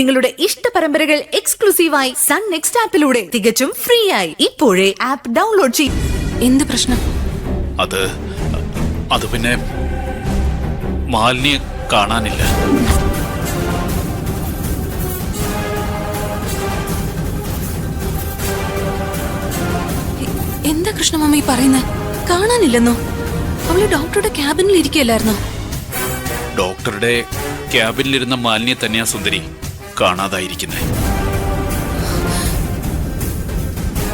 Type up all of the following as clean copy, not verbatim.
നിങ്ങളുടെ ഇഷ്ട പരമ്പരകൾ എക്സ്ക്ലൂസീവായി സൺ നെക്സ്റ്റ് ആപ്പിലൂടെ തികച്ചും ഫ്രീ ആയി ഇപ്പോഴേ ആപ്പ് ഡൗൺലോഡ് ചെയ്യും. എന്ത് പ്രശ്നം? അത് പിന്നെ മാലിന്യെ കാണാനില്ല. എന്താ കൃഷ്ണമാമ ഈ പറയുന്നേ? കാണാനില്ലെന്നോ? അവള് ഡോക്ടറുടെ ക്യാബിനിൽ ഇരിക്കുകയല്ലായിരുന്നോ? ഡോക്ടറുടെ ക്യാബിനിലിരുന്ന മാലിന്യെ തന്നെയാ സുന്ദരി കാണാതായിരിക്കുന്നത്.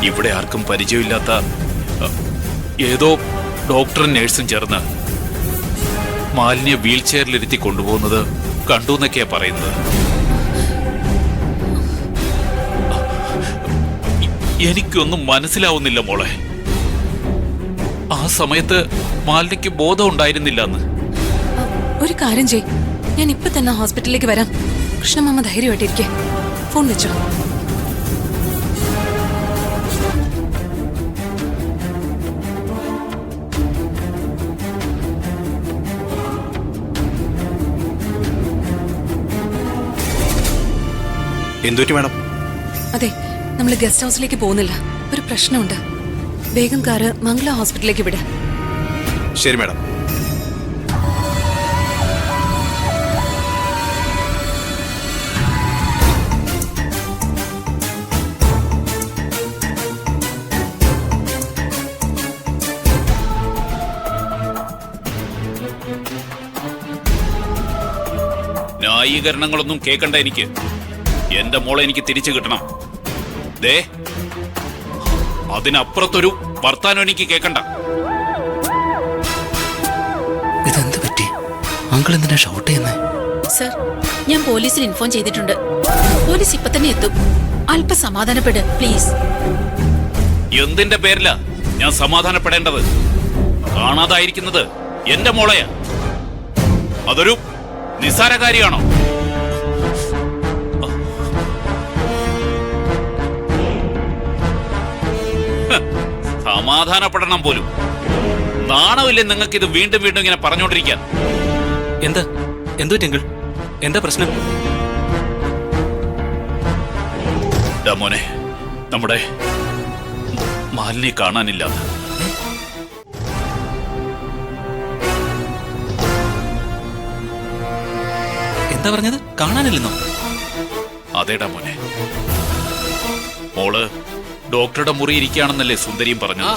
ഇവിടെ ആർക്കും പരിചയമില്ലാത്ത ഏതോ ഡോക്ടറും നേഴ്സും ചേർന്ന് മാലിന്യ വീൽ ചെയറിലിരുത്തി കൊണ്ടുപോകുന്നത് കണ്ടു എന്നൊക്കെയാ പറയുന്നത്. എനിക്കൊന്നും മനസ്സിലാവുന്നില്ല മോളെ. ആ സമയത്ത് മാലിന്യക്ക് ബോധം ഉണ്ടായിരുന്നില്ല എന്ന്. ഒരു കാര്യം ചെയ്, ഞാൻ ഇപ്പൊ തന്നെ ഹോസ്പിറ്റലിലേക്ക് വരാം. കൃഷ്ണമാമ ധൈര്യമായിട്ടിരിക്കെ. ഫോൺ വെച്ചോ. എന്തുപറ്റി മാഡം? അതെ, നമ്മൾ ഗസ്റ്റ് ഹൗസിലേക്ക് പോകുന്നില്ല. ഒരു പ്രശ്നമുണ്ട്. വേഗം കാറ് മംഗള ഹോസ്പിറ്റലിലേക്ക് വിട. ശരി മാഡം. ന്യായീകരണങ്ങളൊന്നും കേൾക്കണ്ട. എനിക്ക് എന്റെ മോളെ എനിക്ക് തിരിച്ചു കിട്ടണം. ദേ, അതിനപ്പുറത്തൊരു വർത്താനം എനിക്ക് കേൾക്കണ്ട. ഇതെന്ത് പറ്റി? അങ്കിൾ എന്തിനാ ഷൗട്ട് ചെയ്യുന്നേ? സർ, ഞാൻ പോലീസിന് ഇൻഫോം ചെയ്തിട്ടുണ്ട്. പോലീസ് ഇപ്പൊ തന്നെ എത്തും. അല്പ സമാധാനപ്പെട് പ്ലീസ്. എന്തിന്റെ പേരില ഞാൻ സമാധാനപ്പെടേണ്ടത്? കാണാതായിരിക്കുന്നത് എന്റെ മോളെയാ. അതൊരു നിസ്സാര കാര്യമാണോ? സമാധാനപ്പെടണം പോലും നാണമില്ലേ നിങ്ങൾക്ക്? ഇത് വീണ്ടും വീണ്ടും ഇങ്ങനെ പറഞ്ഞോണ്ടിരിക്കാൻ. എന്തോ ടെങ്കിൾ, എന്താ പ്രശ്നം? മോനെ, നമ്മുടെ മാലിന്യെ കാണാനില്ല. എന്താ പറഞ്ഞത്? കാണാനില്ലെന്നോ? അതേടാ മോനെ, മോള് ഡോക്ടറുടെ മുറി ഇരിക്കുകയാണെന്നല്ലേ സുന്ദരിയും പറഞ്ഞു.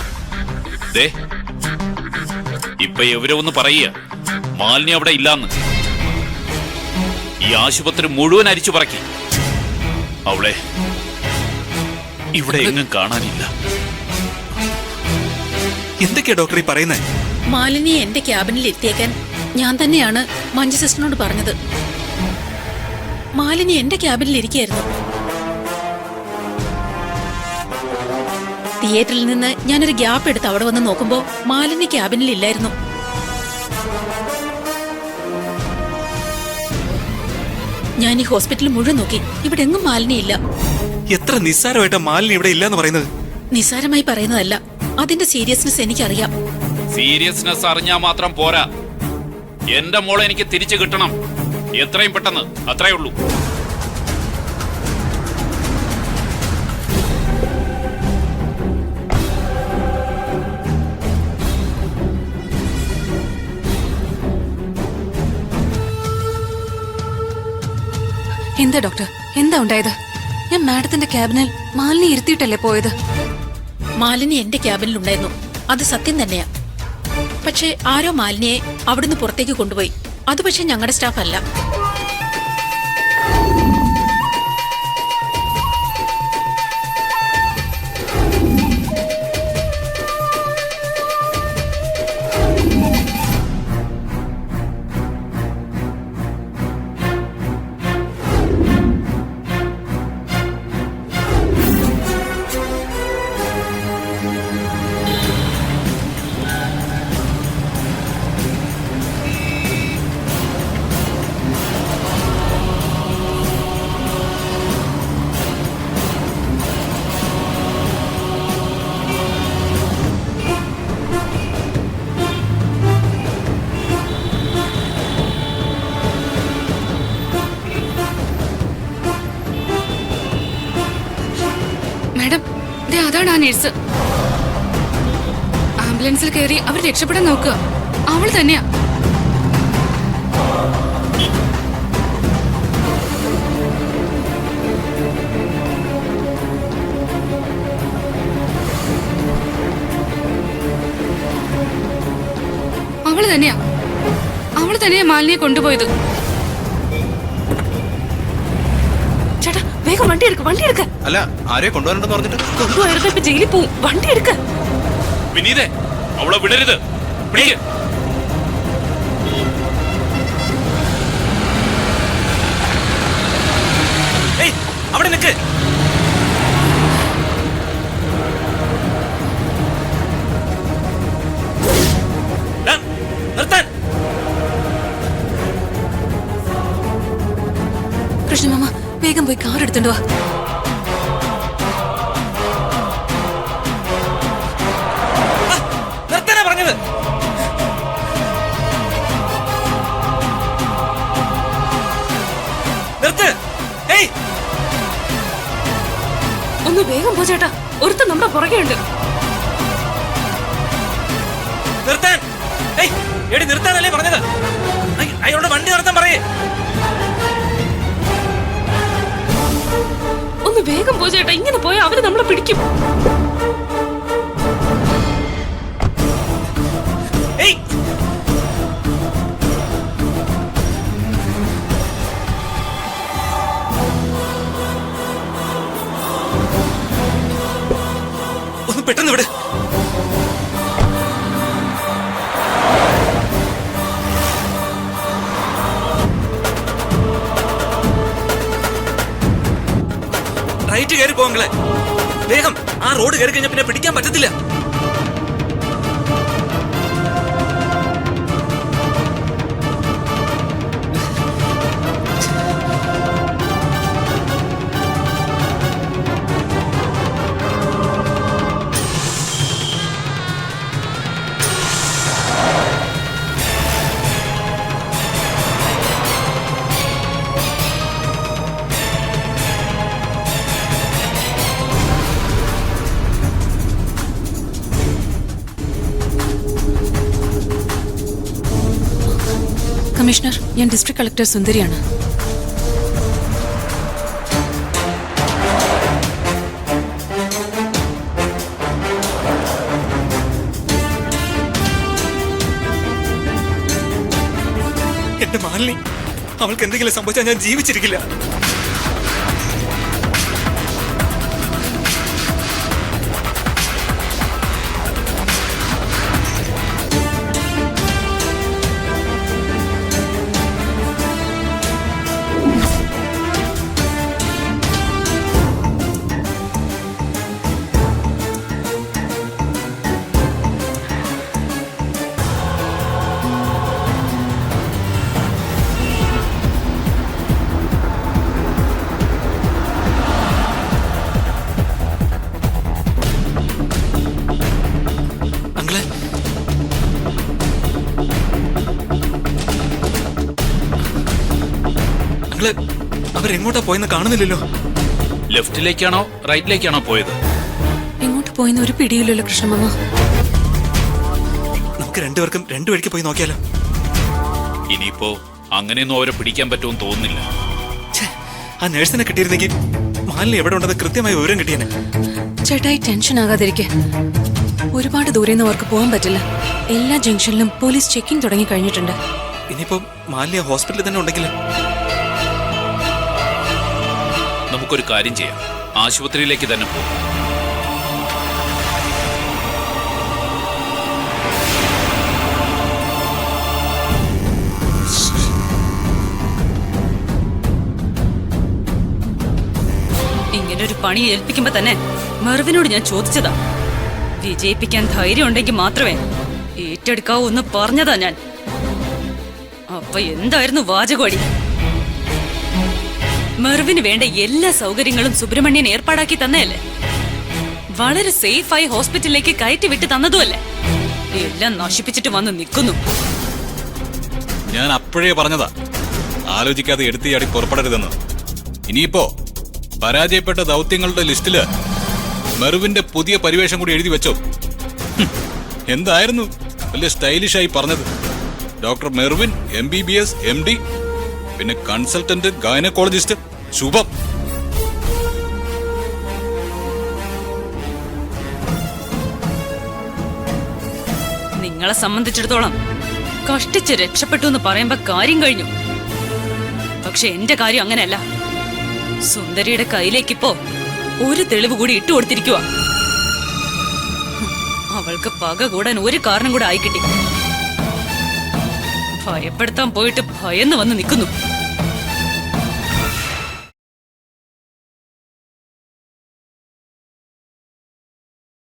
ദേ, ഇപ്പൊ എവരൊന്ന് പറയുക മാലിന്യം അവിടെ ഇല്ലാന്ന്. ഈ ആശുപത്രി മുഴുവൻ അരിച്ചു പറക്കി. അവളെ ഇവിടെ എങ്ങും കാണാനില്ല. എന്തൊക്കെയാ ഡോക്ടർ ഈ പറയുന്നേ? മാലിനി എന്റെ ക്യാബിനിൽ എത്തിയേക്കാൻ ഞാൻ തന്നെയാണ് മഞ്ജു സിസ്റ്ററിനോട് പറഞ്ഞത്. മാലിനി എന്റെ ക്യാബിനിൽ ഇരിക്കുകയായിരുന്നു. തിയേറ്ററിൽ നിന്ന് ഞാനൊരു ഗ്യാപ്പ് എടുത്ത് അവിടെ വന്ന് നോക്കുമ്പോ മാലിനി ക്യാബിനിൽ ഇല്ലായിരുന്നു. ഞാൻ ഈ ഹോസ്പിറ്റൽ മുഴുവൻ നോക്കി, ഇവിടെ എങ്ങും മാലിനി ഇല്ല. എത്ര നിസ്സാരമായിട്ടാ മാലിനി ഇവിടെ ഇല്ലാന്ന് പറയുന്നത്? നിസ്സാരമായി പറയുന്നതല്ല, അതിന്റെ സീരിയസ്നെസ് എനിക്കറിയാം. സീരിയസ്നെസ് അറിഞ്ഞാ മാത്രം പോരാ. എന്റെ മോളെ എനിക്ക് തിരിച്ചു കിട്ടണം, എത്രയും പെട്ടെന്ന്. അത്രേ ഉള്ളൂ. എന്താ ഡോക്ടർ, എന്താ ഉണ്ടായത്? ഞാൻ മാഡത്തിന്റെ ക്യാബിനിൽ മാലിനി ഇരുത്തിയിട്ടല്ലേ പോയത്? മാലിനി എന്റെ ക്യാബിനിൽ ഉണ്ടായിരുന്നു, അത് സത്യം തന്നെയാ. പക്ഷേ ആരോ മാലിനിയെ അവിടുന്ന് പുറത്തേക്ക് കൊണ്ടുപോയി. അത് പക്ഷെ ഞങ്ങളുടെ സ്റ്റാഫ് അല്ല. മാഡം, ദേ അതാണ് ആ നേഴ്സ്. ആംബുലൻസിൽ കയറി അവർ രക്ഷപ്പെടാൻ നോക്കുക. അവൾ തന്നെയാ. അവള് തന്നെയാ മാലിനിയെ കൊണ്ടുപോയത്. ചേട്ടാ വേഗം വണ്ടി എടുക്ക. അല്ല, ആരെയും കൊണ്ടുവരണ്ടെന്ന് പറഞ്ഞിട്ട് കൊണ്ടുപോയത് ഇപ്പൊ ജയിലിൽ പോവും. വണ്ടി എടുക്ക. വിനീതേ, അവളെ വിടരുത്. പിടിക്ക്. അവിടെ നിൽക്ക്. നിർത്താൻ. കൃഷ്ണമാമ വേഗം പോയി കാർ എടുത്തോണ്ട് വാ. നിർത്താനാ പറഞ്ഞത്. നിർത്ത്. ഒന്ന് വേഗം പോ ചേട്ടാ, ഒരുത്തൻ നമ്മുടെ പുറകെ ഉണ്ട്. നിർത്താൻ. എടി നിർത്താനല്ലേ പറഞ്ഞത്. അയാളോട് വണ്ടി നിർത്താൻ പറയേ. ഒന്ന് വേഗം പോ ചേട്ടാ, ഇങ്ങനെ പോയാൽ അവര് നമ്മളെ പിടിക്കും. ഒന്ന് പെട്ടെന്ന് വിട്. റൈറ്റ് കയറി പോങ്ങളെ. വേഗം. ആ റോഡ് കയറി കഴിഞ്ഞാൽ പിന്നെ പിടിക്കാൻ പറ്റത്തില്ല. കമ്മീഷണർ, ഞാൻ ഡിസ്ട്രിക്ട് കളക്ടർ സുന്ദരിയാണ്. എന്റെ മാലിനി, അവൾക്ക് എന്തെങ്കിലും സംഭവിച്ചാൽ ഞാൻ ജീവിച്ചിരിക്കില്ല. അവരെങ്ങോട്ടാ പോയെന്ന് കാണുന്നില്ലല്ലോ. ലെഫ്റ്റിലേക്കാണോ റൈറ്റിലേക്കാണോ പോയത്? എങ്ങോട്ട് പോയെന്ന് ഒരു പിടിയില്ലല്ലോ കൃഷ്ണമാമ. നമുക്ക് രണ്ടുപേർക്കും രണ്ടു വഴിക്ക് പോയി നോക്കിയാലോ? ഇനിയിപ്പോ അങ്ങനെയൊന്നും അവരെ പിടിക്കാൻ പറ്റുമെന്ന് തോന്നുന്നില്ല. ആ നേഴ്സിനെ കിട്ടിയിരുന്നെങ്കിൽ മാലിനി എവിടെ ഉണ്ടെന്ന് കൃത്യമായ വിവരം കിട്ടിയേനെ. ചേട്ടായി ടെൻഷൻ ആകാതിരിക്കെ. ഒരുപാട് ദൂരെ നിന്ന് അവർക്ക് പോകാൻ പറ്റില്ല. എല്ലാ ജംഗ്ഷനിലും പോലീസ് ചെക്കിംഗ് തുടങ്ങി കഴിഞ്ഞിട്ടുണ്ട്. ഇനിയിപ്പോ മാലിനി ഹോസ്പിറ്റലിൽ തന്നെ ഉണ്ടെങ്കിൽ നമുക്കൊരു കാര്യം ചെയ്യാം, ആശുപത്രിയിലേക്ക് തന്നെ പോകും. ഇങ്ങനൊരു പണി ഏൽപ്പിക്കുമ്പോ തന്നെ മെർവിനോട് ഞാൻ ചോദിച്ചതാ. വിജയിപ്പിക്കാൻ ധൈര്യം ഉണ്ടെങ്കിൽ മാത്രമേ ഏറ്റെടുക്കാവൂ എന്ന് പറഞ്ഞതാ ഞാൻ. അപ്പൊ എന്തായിരുന്നു വാചകോടി? മെർവിന് വേണ്ട എല്ലാ സൗകര്യങ്ങളും സുബ്രഹ്മണ്യൻ ഏർപ്പാടാക്കി തന്നെയല്ലേ? വളരെ സേഫായി ഹോസ്പിറ്റലിലേക്ക് കയറ്റി വിട്ട് തന്നതുമല്ലേ? എല്ലാം നശിപ്പിച്ചിട്ട് വന്ന് നിൽക്കുന്നു. ഞാൻ അപ്പോഴേ പറഞ്ഞതാ, ആലോചിക്കാതെ എടുത്തിയാടി പുറപ്പെടരുതെന്ന്. ഇനിയിപ്പോ പരാജയപ്പെട്ട ദൗത്യങ്ങളുടെ ലിസ്റ്റില് മെർവിന്റെ പുതിയ പരിവേഷം കൂടി എഴുതി വെച്ചോ. എന്തായിരുന്നു വലിയ സ്റ്റൈലിഷായി പറഞ്ഞത്? ഡോക്ടർ മെർവിൻ MBBS MD, പിന്നെ കൺസൾട്ടന്റ് ഗൈനക്കോളജിസ്റ്റ് ശുഭം. നിങ്ങളെ സംബന്ധിച്ചിടത്തോളം കഷ്ടിച്ച് രക്ഷപ്പെട്ടു എന്ന് പറയുമ്പോ കാര്യം കഴിഞ്ഞു. പക്ഷെ എന്റെ കാര്യം അങ്ങനെയല്ല. സുന്ദരിയുടെ കയ്യിലേക്കിപ്പോ ഒരു തെളിവ് കൂടി ഇട്ടുകൊടുത്തിരിക്കുക. അവൾക്ക് പക കൂടാൻ ഒരു കാരണം കൂടെ ആയിക്കിട്ടി. ഭയപ്പെടുത്താൻ പോയിട്ട് ഭയന്ന് വന്ന് നിൽക്കുന്നു.